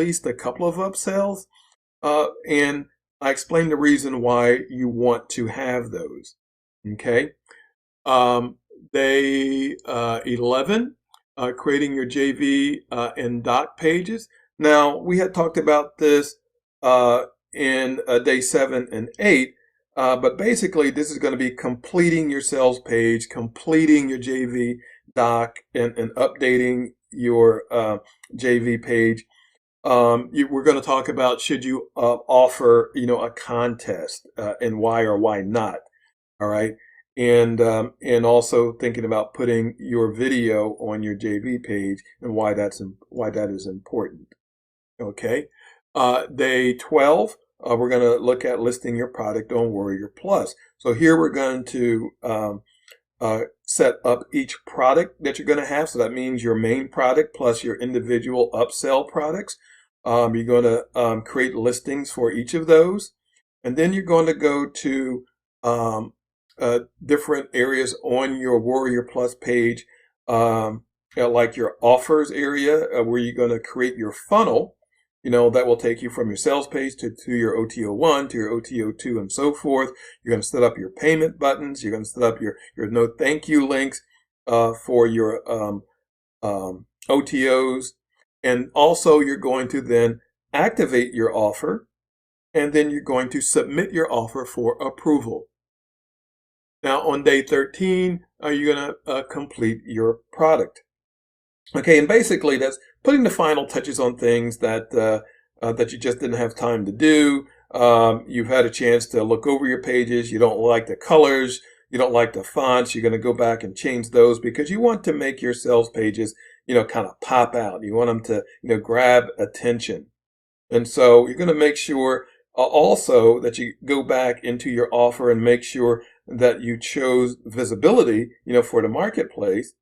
least a couple of upsells, and I explained the reason why you want to have those. Okay. Day 11, creating your JV and doc pages. Now, we had talked about this in day 7 and 8, but basically this is going to be completing your sales page, completing your JV doc, and updating your JV page. We're going to talk about should you offer, a contest and why or why not. All right. And also thinking about putting your video on your JV page and why that is important. Okay. Day 12, we're going to look at listing your product on Warrior Plus. So here we're going to set up each product that you're going to have. So that means your main product plus your individual upsell products. You're going to create listings for each of those. And then you're going to go to different areas on your Warrior Plus page, like your offers area, where you're going to create your funnel, that will take you from your sales page to your OTO1, to your OTO2, and so forth. You're going to set up your payment buttons. You're going to set up your no thank you links for your OTOs. And also you're going to then activate your offer, and then you're going to submit your offer for approval. Now on day 13, you're going to complete your product. Okay, and basically that's putting the final touches on things that that you just didn't have time to do. You've had a chance to look over your pages. You don't like the colors. You don't like the fonts. You're going to go back and change those because you want to make your sales pages, kind of pop out. You want them to, grab attention. And so you're going to make sure also that you go back into your offer and make sure that you chose visibility, for the marketplace.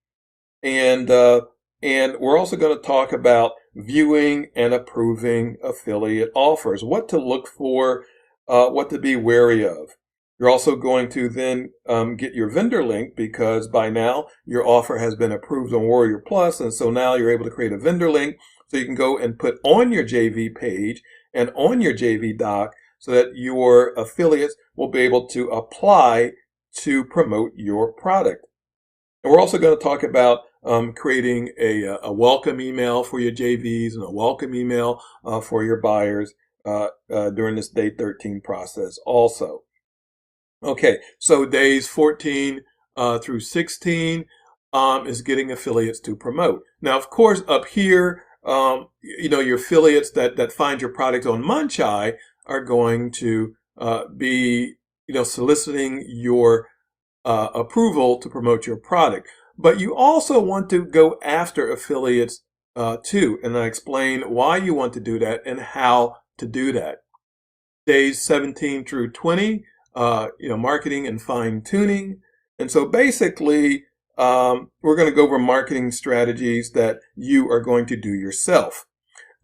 And we're also going to talk about viewing and approving affiliate offers, what to look for, what to be wary of. You're also going to then get your vendor link because by now your offer has been approved on Warrior Plus. And so now you're able to create a vendor link so you can go and put on your JV page and on your JV doc so that your affiliates will be able to apply to promote your product. And we're also going to talk about creating a welcome email for your JVs and a welcome email for your buyers during this day 13 process also. Okay, so days 14 through 16 is getting affiliates to promote. Now, of course, up here, your affiliates that find your product on LaunchEze are going to be, soliciting your approval to promote your product. But you also want to go after affiliates too, and I explain why you want to do that and how to do that. Days 17 through 20. Marketing and fine tuning. And so basically, we're going to go over marketing strategies that you are going to do yourself.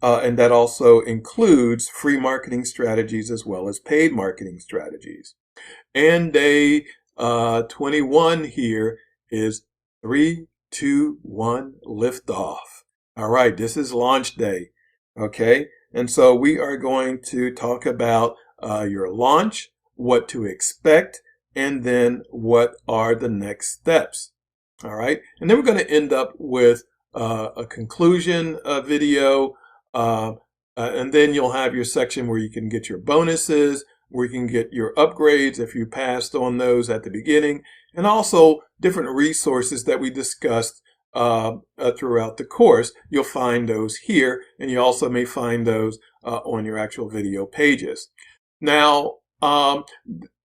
And that also includes free marketing strategies as well as paid marketing strategies. And day 21 here is 3, 2, 1, lift off. All right, this is launch day. Okay. And so we are going to talk about your launch, what to expect, and then what are the next steps. All right. And then we're going to end up with a conclusion video. And then you'll have your section where you can get your bonuses, where you can get your upgrades if you passed on those at the beginning, and also different resources that we discussed throughout the course. You'll find those here, and you also may find those on your actual video pages. Now,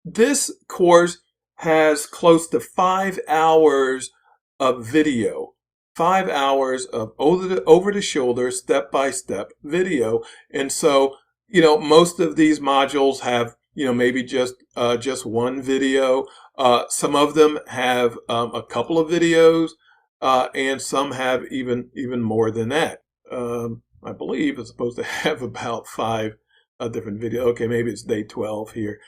this course has close to 5 hours of video, 5 hours of over the shoulder, step-by-step video. And so, most of these modules have, maybe just one video. Some of them have a couple of videos, and some have even more than that. I believe it's supposed to have about 5 different video. Okay, maybe it's day 12 here.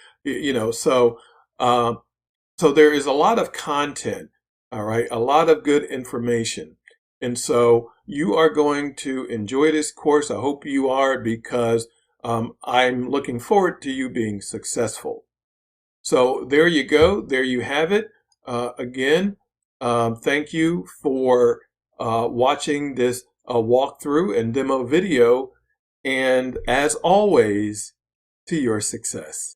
So there is a lot of content. All right, a lot of good information. And so you are going to enjoy this course. I hope you are, because I'm looking forward to you being successful. So there you go. There you have it. Again, thank you for watching this walkthrough and demo video. And as always, to your success.